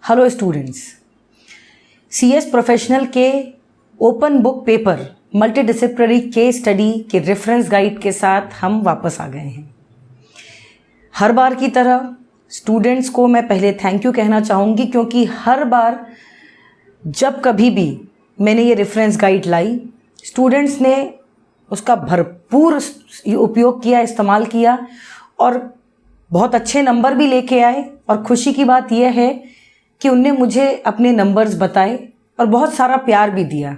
Hello students, CS professional के open book paper multidisciplinary case study के reference guide के साथ हम वापस आ गए हैं। हर बार की तरह स्टूडेंट्स को मैं पहले थैंक यू कहना चाहूँगी, क्योंकि हर बार जब कभी भी मैंने ये रेफरेंस गाइड लाई, स्टूडेंट्स ने उसका भरपूर उपयोग किया, इस्तेमाल किया और बहुत अच्छे नंबर भी लेके आए। और खुशी की बात यह है कि उनने मुझे अपने नंबर्स बताए और बहुत सारा प्यार भी दिया।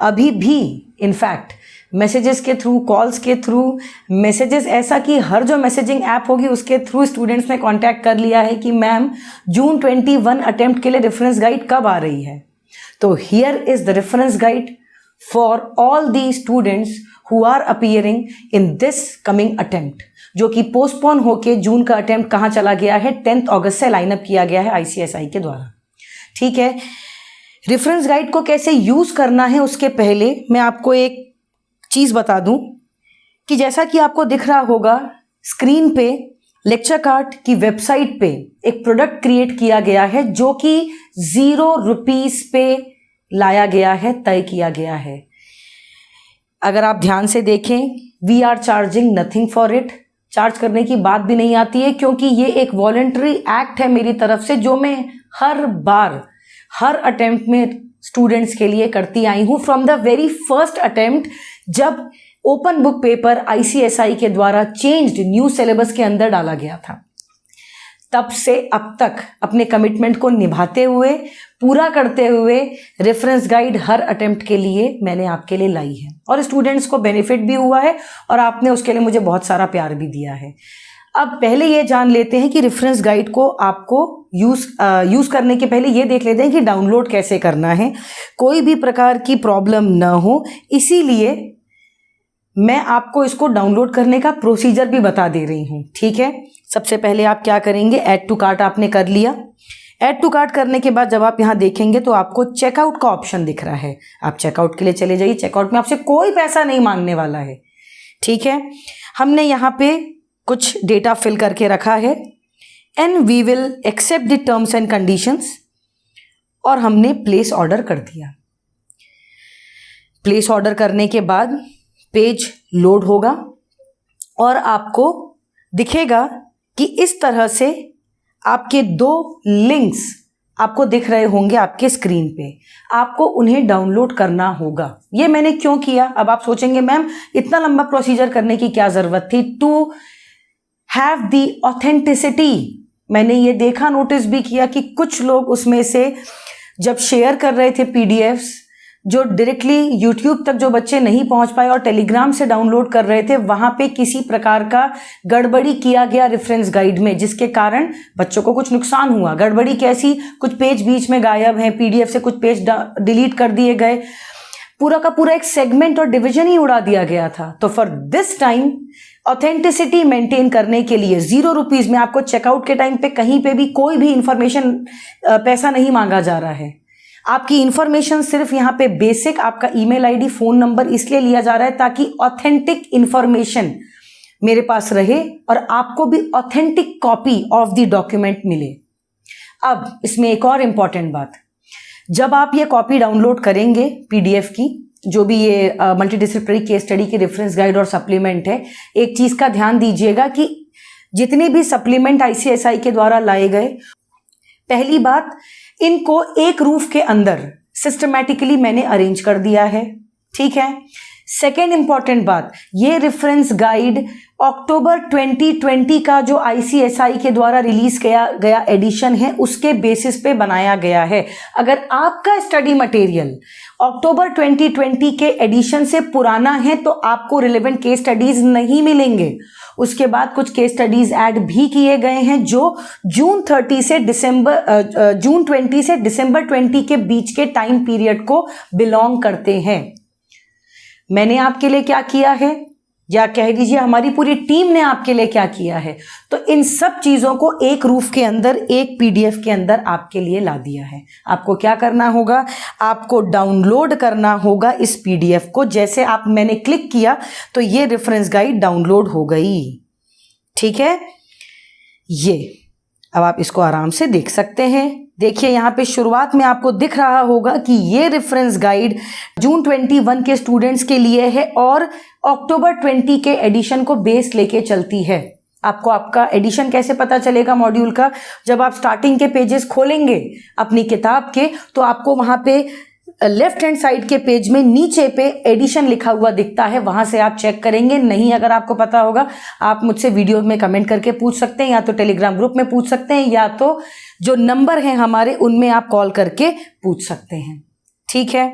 अभी भी इनफैक्ट मैसेजेस के थ्रू, कॉल्स के थ्रू, मैसेजेस ऐसा कि हर जो मैसेजिंग ऐप होगी उसके थ्रू स्टूडेंट्स ने कांटेक्ट कर लिया है कि मैम जून 21 अटेम्प्ट के लिए रेफरेंस गाइड कब आ रही है। तो here is the reference guide for all the students who are appearing in this coming attempt, जो कि पोस्टपोन होके जून का अटेम्प्ट कहाँ चला गया है, 10 अगस्त से लाइनअप किया गया है आईसीएसआई के द्वारा। ठीक है, रेफरेंस गाइड को कैसे यूज़ करना है उसके पहले मैं आपको एक चीज़ बता दूं कि जैसा कि आपको दिख रहा होगा स्क्रीन पे, लेक्चर कार्ड की वेबसाइट पे एक प्रोडक्ट क्रिएट किया गया है जो कि 0 रुपीज़ पे लाया गया है, तय किया गया है। अगर आप ध्यान से देखें, we are charging nothing for it. Charge करने की बात भी नहीं आती है, क्योंकि ये एक वॉलंटरी एक्ट है मेरी तरफ से, जो मैं हर बार हर अटेम्प्ट में स्टूडेंट्स के लिए करती आई हूँ। From the very first attempt, जब ओपन बुक पेपर आईसीएसआई के द्वारा चेंज्ड न्यू सिलेबस के अंदर डाला गया था, तब से अब तक अपने कमिटमेंट को निभाते हुए, पूरा करते हुए रेफरेंस गाइड हर अटेम्प्ट के लिए मैंने आपके लिए लाई है और स्टूडेंट्स को बेनिफिट भी हुआ है और आपने उसके लिए मुझे बहुत सारा प्यार भी दिया है। अब पहले ये जान लेते हैं कि रेफरेंस गाइड को आपको यूज़ करने के पहले ये देख लेते हैं कि डाउनलोड कैसे करना है, कोई भी प्रकार की प्रॉब्लम ना हो। इसीलिए मैं आपको इसको डाउनलोड करने का प्रोसीजर भी बता दे रही हूँ। ठीक है, सबसे पहले आप क्या करेंगे, ऐड टू कार्ट आपने कर लिया। ऐड टू कार्ट करने के बाद जब आप यहाँ देखेंगे तो आपको चेकआउट का ऑप्शन दिख रहा है, आप चेकआउट के लिए चले जाइए। चेकआउट में आपसे कोई पैसा नहीं मांगने वाला है। ठीक है, हमने यहाँ पे कुछ डेटा फिल करके रखा है, and we will accept the terms and conditions, और हमने प्लेस ऑर्डर कर दिया। प्लेस ऑर्डर करने के बाद पेज लोड होगा और आपको दिखेगा कि इस तरह से आपके 2 लिंक्स आपको दिख रहे होंगे आपके स्क्रीन पे। आपको उन्हें डाउनलोड करना होगा। ये मैंने क्यों किया, अब आप सोचेंगे मैम इतना लंबा प्रोसीजर करने की क्या ज़रूरत थी। टू हैव दी ऑथेंटिसिटी, मैंने ये देखा, नोटिस भी किया कि कुछ लोग उसमें से जब शेयर कर रहे थे पीडीएफ्स, जो डायरेक्टली यूट्यूब तक जो बच्चे नहीं पहुंच पाए और टेलीग्राम से डाउनलोड कर रहे थे, वहां पे किसी प्रकार का गड़बड़ी किया गया रेफरेंस गाइड में, जिसके कारण बच्चों को कुछ नुकसान हुआ। गड़बड़ी कैसी, कुछ पेज बीच में गायब हैं, पीडीएफ से कुछ पेज डिलीट कर दिए गए, पूरा का पूरा एक सेगमेंट और डिवीजन ही उड़ा दिया गया था। तो for this time authenticity maintain करने के लिए 0 रुपीज़ में आपको चेकआउट के टाइम पे कहीं पे भी कोई भी इंफॉर्मेशन, पैसा नहीं मांगा जा रहा है। आपकी इंफॉर्मेशन सिर्फ यहाँ पे बेसिक आपका ईमेल आईडी, फ़ोन नंबर इसलिए लिया जा रहा है ताकि ऑथेंटिक इंफॉर्मेशन मेरे पास रहे और आपको भी authentic copy of the document मिले। अब इसमें एक और इम्पॉर्टेंट बात, जब आप ये कॉपी डाउनलोड करेंगे पीडीएफ की, जो भी ये मल्टीडिसिप्लिनरी केस स्टडी की रेफरेंस गाइड और सप्लीमेंट है, एक चीज़ का ध्यान दीजिएगा कि जितने भी सप्लीमेंट आईसीएसआई के द्वारा लाए गए, पहली बात, इनको एक रूफ के अंदर सिस्टमैटिकली मैंने अरेंज कर दिया है। ठीक है, सेकेंड इंपॉर्टेंट बात, ये रेफरेंस गाइड अक्टूबर 2020 का जो आईसीएसआई के द्वारा रिलीज किया गया एडिशन है, उसके बेसिस पे बनाया गया है। अगर आपका स्टडी मटेरियल अक्टूबर 2020 के एडिशन से पुराना है तो आपको रिलेवेंट केस स्टडीज नहीं मिलेंगे। उसके बाद कुछ केस स्टडीज ऐड भी किए गए हैं जो जून 20 से दिसंबर 20 के बीच के टाइम पीरियड को बिलोंग करते हैं। मैंने आपके लिए क्या किया है, या कह दीजिए हमारी पूरी टीम ने आपके लिए क्या किया है, तो इन सब चीज़ों को एक रूफ के अंदर, एक पीडीएफ के अंदर आपके लिए ला दिया है। आपको क्या करना होगा, आपको डाउनलोड करना होगा इस पीडीएफ को। जैसे आप मैंने क्लिक किया तो ये रेफरेंस गाइड डाउनलोड हो गई। ठीक है, ये अब आप इसको आराम से देख सकते हैं। देखिए यहाँ पे शुरुआत में आपको दिख रहा होगा कि ये रेफरेंस गाइड जून 21 के स्टूडेंट्स के लिए है और अक्टूबर 20 के एडिशन को बेस लेके चलती है। आपको आपका एडिशन कैसे पता चलेगा मॉड्यूल का? जब आप स्टार्टिंग के पेजेस खोलेंगे अपनी किताब के, तो आपको वहाँ पे लेफ्ट हैंड साइड के पेज में नीचे पे एडिशन लिखा हुआ दिखता है, वहां से आप चेक करेंगे। नहीं अगर आपको पता होगा आप मुझसे वीडियो में कमेंट करके पूछ सकते हैं, या तो टेलीग्राम ग्रुप में पूछ सकते हैं, या तो जो नंबर है हमारे उनमें आप कॉल करके पूछ सकते हैं। ठीक है,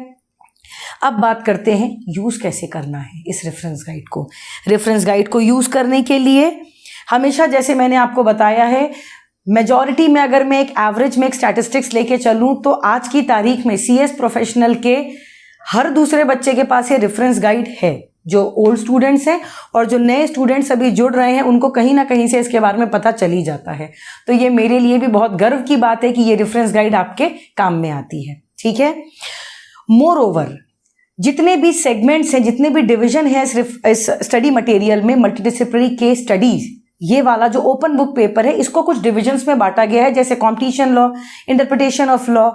अब बात करते हैं यूज कैसे करना है इस रेफरेंस गाइड को। रेफरेंस गाइड को यूज करने के लिए हमेशा, जैसे मैंने आपको बताया है, मेजॉरिटी में अगर मैं एक एवरेज में एक स्टैटिस्टिक्स लेके चलूं तो आज की तारीख में सीएस प्रोफेशनल के हर दूसरे बच्चे के पास ये रेफरेंस गाइड है। जो ओल्ड स्टूडेंट्स हैं और जो नए स्टूडेंट्स अभी जुड़ रहे हैं उनको कहीं ना कहीं से इसके बारे में पता चल ही जाता है। तो ये मेरे लिए भी बहुत गर्व की बात है कि ये रेफरेंस गाइड आपके काम में आती है। ठीक है, मोर ओवर जितने भी सेगमेंट्स हैं, जितने भी डिवीजन है इस स्टडी मटेरियल में, मल्टीडिसिप्लिनरी केस स्टडीज, ये वाला जो ओपन बुक पेपर है इसको कुछ डिविजन्स में बांटा गया है, जैसे competition law, interpretation of law,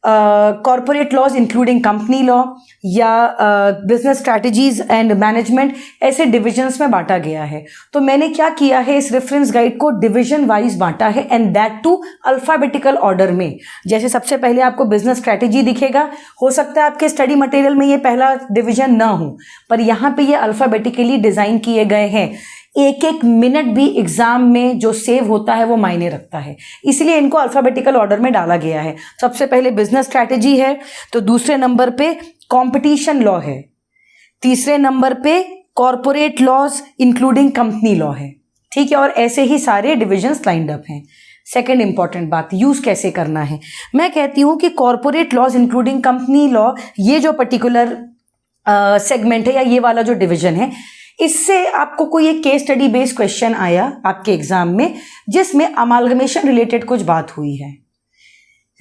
corporate laws including company law, या बिजनेस स्ट्रैटेजीज एंड मैनेजमेंट, ऐसे डिविजन्स में बांटा गया है। तो मैंने क्या किया है, इस रेफरेंस गाइड को डिवीजन वाइज बांटा है, and that too alphabetical order में। जैसे सबसे पहले आपको बिजनेस स्ट्रैटेजी दिखेगा, हो सकता है आपके स्टडी मटेरियल में ये पहला डिवीजन ना हो, पर यहाँ पे ये अल्फाबेटिकली डिजाइन किए गए हैं। एक एक मिनट भी एग्जाम में जो सेव होता है वो मायने रखता है, इसलिए इनको अल्फाबेटिकल ऑर्डर में डाला गया है। सबसे पहले बिजनेस स्ट्रैटेजी है, तो दूसरे नंबर पे कंपटीशन लॉ है, तीसरे नंबर पे corporate laws including company law है। ठीक है, और ऐसे ही सारे डिविजन्स लाइंड अप हैं। सेकेंड इंपॉर्टेंट बात, यूज कैसे करना है। मैं कहती हूं कि corporate laws including company law, ये जो पर्टिकुलर सेगमेंट है या ये वाला जो डिविजन है, इससे आपको कोई एक केस स्टडी बेस्ड क्वेश्चन आया आपके एग्जाम में जिसमें अमालगमेशन रिलेटेड कुछ बात हुई है,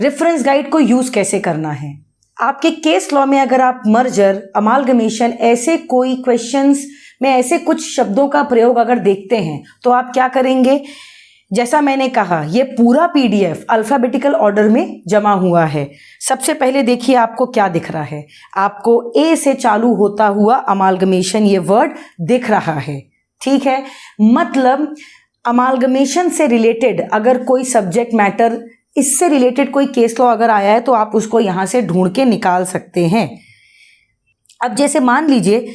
रेफरेंस गाइड को यूज कैसे करना है। आपके केस लॉ में अगर आप मर्जर, अमालगमेशन, ऐसे कोई क्वेश्चंस में ऐसे कुछ शब्दों का प्रयोग अगर देखते हैं तो आप क्या करेंगे, जैसा मैंने कहा ये पूरा पीडीएफ अल्फाबेटिकल ऑर्डर में जमा हुआ है। सबसे पहले देखिए आपको क्या दिख रहा है, आपको ए से चालू होता हुआ अमालगमेशन ये वर्ड दिख रहा है। ठीक है, मतलब अमालगमेशन से रिलेटेड अगर कोई सब्जेक्ट मैटर, इससे रिलेटेड कोई केस लॉ अगर आया है तो आप उसको यहां से ढूंढ के निकाल सकते हैं। अब जैसे मान लीजिए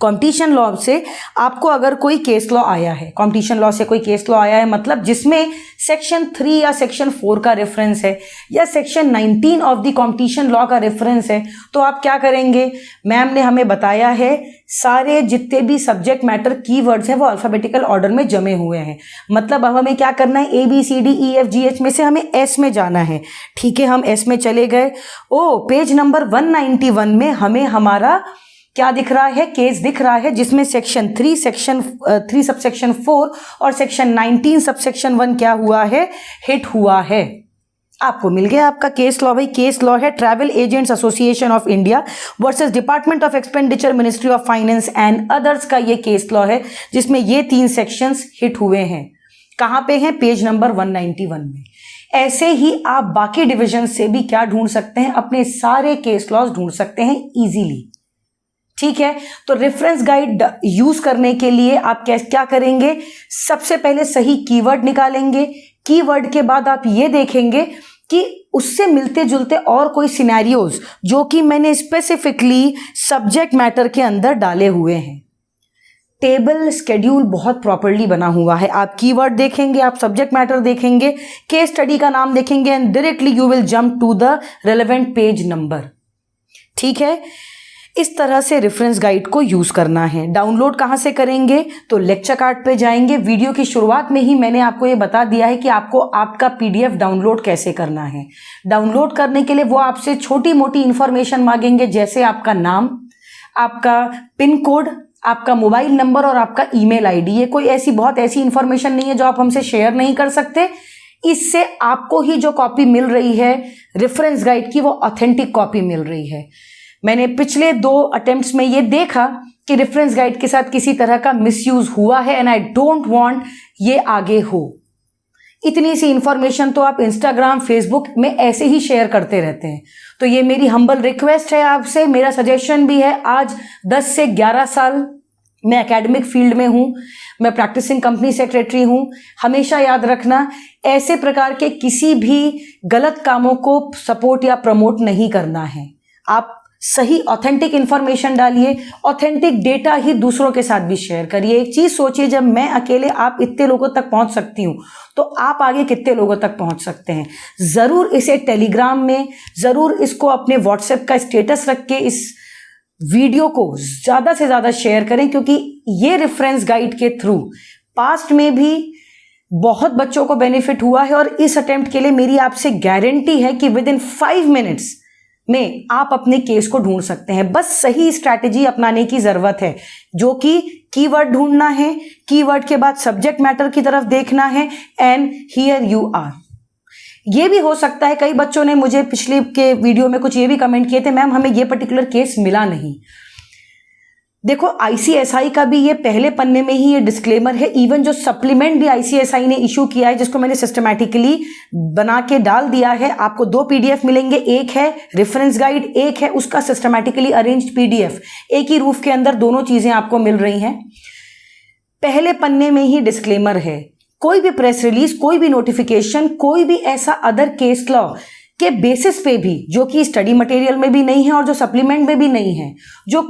कॉम्पिटिशन लॉ से आपको अगर कोई केस लॉ आया है, कॉम्पिटिशन लॉ से कोई केस लॉ आया है, मतलब जिसमें सेक्शन 3 या सेक्शन 4 का रेफरेंस है या section 19 of the competition law का रेफरेंस है, तो आप क्या करेंगे, मैम ने हमें बताया है सारे जितने भी सब्जेक्ट मैटर कीवर्ड्स हैं वो अल्फाबेटिकल ऑर्डर में जमे हुए हैं। मतलब अब हमें क्या करना है, ABCDEFGH में से हमें S में जाना है। ठीक है, हम S में चले गए। पेज नंबर 191 में हमें हमारा क्या दिख रहा है, केस दिख रहा है, जिसमें सेक्शन 3 सबसेक्शन 4 और सेक्शन 19 सबसेक्शन 1 क्या हुआ है, हिट हुआ है। आपको मिल गया आपका केस लॉ। भाई केस लॉ है travel agents association of India versus department of expenditure ministry of finance and others का ये केस लॉ है, जिसमें ये 3 सेक्शंस हिट हुए हैं। कहाँ पे हैं, पेज नंबर 191 में। ऐसे ही आप बाकी डिविजन से भी क्या ढूंढ सकते हैं, अपने सारे केस लॉज ढूंढ सकते हैं इजीली। ठीक है, तो रेफरेंस गाइड यूज करने के लिए आप क्या करेंगे, सबसे पहले सही कीवर्ड निकालेंगे। कीवर्ड के बाद आप ये देखेंगे कि उससे मिलते जुलते और कोई सिनेरियोज जो कि मैंने स्पेसिफिकली सब्जेक्ट मैटर के अंदर डाले हुए हैं। टेबल स्केड्यूल बहुत प्रॉपर्ली बना हुआ है। आप कीवर्ड देखेंगे, आप सब्जेक्ट मैटर देखेंगे, केस स्टडी का नाम देखेंगे, and directly you will jump to the relevant page number. ठीक है, इस तरह से रेफरेंस गाइड को यूज करना है। डाउनलोड कहाँ से करेंगे, तो लेक्चर कार्ड पे जाएंगे। वीडियो की शुरुआत में ही मैंने आपको ये बता दिया है कि आपको आपका पीडीएफ डाउनलोड कैसे करना है। डाउनलोड करने के लिए वो आपसे छोटी मोटी इंफॉर्मेशन मांगेंगे, जैसे आपका नाम, आपका पिन कोड, आपका मोबाइल नंबर और आपका ईमेल आईडी। ये कोई ऐसी बहुत ऐसी इंफॉर्मेशन नहीं है जो आप हमसे शेयर नहीं कर सकते। इससे आपको ही जो कॉपी मिल रही है रेफरेंस गाइड की, वो ऑथेंटिक कॉपी मिल रही है। मैंने पिछले 2 अटेम्प्ट्स में ये देखा कि रेफरेंस गाइड के साथ किसी तरह का मिसयूज हुआ है, एंड आई डोंट वांट ये आगे हो। इतनी सी इंफॉर्मेशन तो आप इंस्टाग्राम फेसबुक में ऐसे ही शेयर करते रहते हैं। तो ये मेरी हम्बल रिक्वेस्ट है आपसे, मेरा सजेशन भी है। आज 10 से 11 साल मैं एकेडमिक फील्ड में हूँ, मैं प्रैक्टिसिंग कंपनी सेक्रेटरी हूँ। हमेशा याद रखना, ऐसे प्रकार के किसी भी गलत कामों को सपोर्ट या प्रमोट नहीं करना है। आप सही ऑथेंटिक इंफॉर्मेशन डालिए, ऑथेंटिक डेटा ही दूसरों के साथ भी शेयर करिए। एक चीज सोचिए, जब मैं अकेले आप इतने लोगों तक पहुंच सकती हूँ, तो आप आगे कितने लोगों तक पहुंच सकते हैं। जरूर इसे टेलीग्राम में, जरूर इसको अपने व्हाट्सएप का स्टेटस रख के इस वीडियो को ज्यादा से ज्यादा शेयर करें, क्योंकि ये रेफरेंस गाइड के थ्रू पास्ट में भी बहुत बच्चों को बेनिफिट हुआ है। और इस अटेम्प्ट के लिए मेरी आपसे गारंटी है कि विद इन 5 मिनट्स में आप अपने केस को ढूंढ सकते हैं। बस सही स्ट्रैटेजी अपनाने की जरूरत है, जो कि कीवर्ड ढूंढना है, कीवर्ड के बाद सब्जेक्ट मैटर की तरफ देखना है, एंड हियर यू आर। ये भी हो सकता है, कई बच्चों ने मुझे पिछले के वीडियो में कुछ ये भी कमेंट किए थे, मैम हमें ये पर्टिकुलर केस मिला नहीं। देखो, आईसीएसआई का भी ये पहले पन्ने में ही ये डिस्क्लेमर है। इवन जो सप्लीमेंट भी आईसीएसआई ने इशू किया है, जिसको मैंने सिस्टमैटिकली बना के डाल दिया है, आपको 2 पीडीएफ मिलेंगे। एक है रेफरेंस गाइड, एक है उसका सिस्टमैटिकली अरेंज्ड पीडीएफ। एक ही रूफ के अंदर दोनों चीजें आपको मिल रही हैं। पहले पन्ने में ही डिस्क्लेमर है, कोई भी प्रेस रिलीज, कोई भी नोटिफिकेशन, कोई भी ऐसा अदर केस लॉ के बेसिस पे भी, जो कि स्टडी मटेरियल में भी नहीं है और जो सप्लीमेंट में भी नहीं है, जो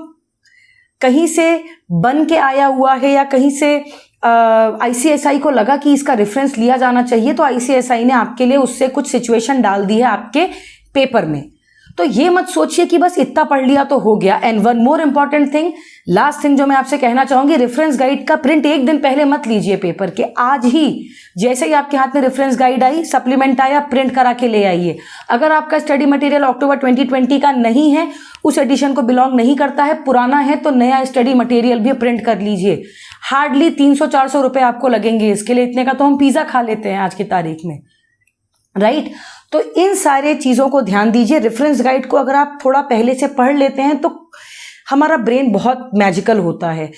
कहीं से बन के आया हुआ है या कहीं से आईसीएसआई को लगा कि इसका रेफरेंस लिया जाना चाहिए, तो आईसीएसआई ने आपके लिए उससे कुछ सिचुएशन डाल दी है आपके पेपर में। तो ये मत सोचिए कि बस इतना पढ़ लिया तो हो गया। And one more important thing, last thing जो मैं आपसे कहना चाहूंगी, रेफरेंस गाइड का प्रिंट एक दिन पहले मत लीजिए पेपर के। आज ही जैसे ही आपके हाथ में रेफरेंस गाइड आई, सप्लीमेंट आया, प्रिंट करा के ले आइए। अगर आपका स्टडी मटेरियल अक्टूबर 2020 का नहीं है, उस एडिशन को बिलोंग नहीं करता है, पुराना है, तो नया स्टडी मटेरियल भी प्रिंट कर लीजिए। हार्डली 300-400 रुपए आपको लगेंगे इसके लिए। इतने का तो हम पिज्जा खा लेते हैं आज की तारीख में, राइट? तो इन सारे चीजों को ध्यान दीजिए। रेफरेंस गाइड को अगर आप थोड़ा पहले से पढ़ लेते हैं तो हमारा ब्रेन बहुत मैजिकल होता है।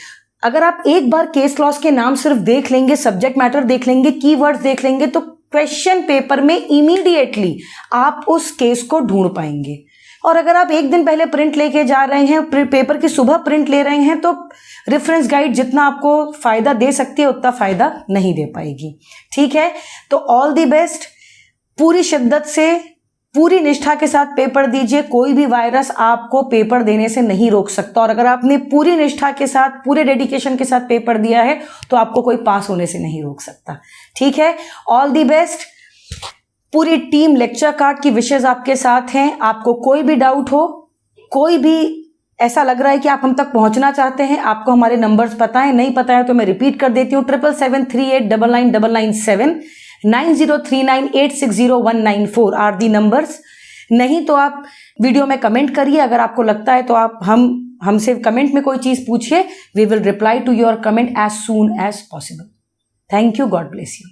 अगर आप एक बार केस लॉस के नाम सिर्फ देख लेंगे, सब्जेक्ट मैटर देख लेंगे, कीवर्ड्स देख लेंगे, तो क्वेश्चन पेपर में इमीडिएटली आप उस केस को ढूंढ पाएंगे। और अगर आप एक दिन पहले प्रिंट लेके जा रहे हैं, पेपर की सुबह प्रिंट ले रहे हैं, तो रेफरेंस गाइड जितना आपको फायदा दे सकती है उतना फायदा नहीं दे पाएगी। ठीक है, तो ऑल द बेस्ट। पूरी शिद्दत से, पूरी निष्ठा के साथ पेपर दीजिए। कोई भी वायरस आपको पेपर देने से नहीं रोक सकता। और अगर आपने पूरी निष्ठा के साथ, पूरे डेडिकेशन के साथ पेपर दिया है, तो आपको कोई पास होने से नहीं रोक सकता। ठीक है, ऑल दी बेस्ट। पूरी टीम लेक्चर कार्ड की विशेष आपके साथ हैं। आपको कोई भी डाउट हो, कोई भी ऐसा लग रहा है कि आप हम तक पहुंचना चाहते हैं, आपको हमारे नंबर्स पता है, नहीं पता है तो मैं रिपीट कर देती हूँ। 7773899997 9039860194 आर दी नंबर्स। नहीं तो आप वीडियो में कमेंट करिए। अगर आपको लगता है तो आप हमसे कमेंट में कोई चीज पूछिए। We will reply to your comment as soon as possible. Thank you, God bless you.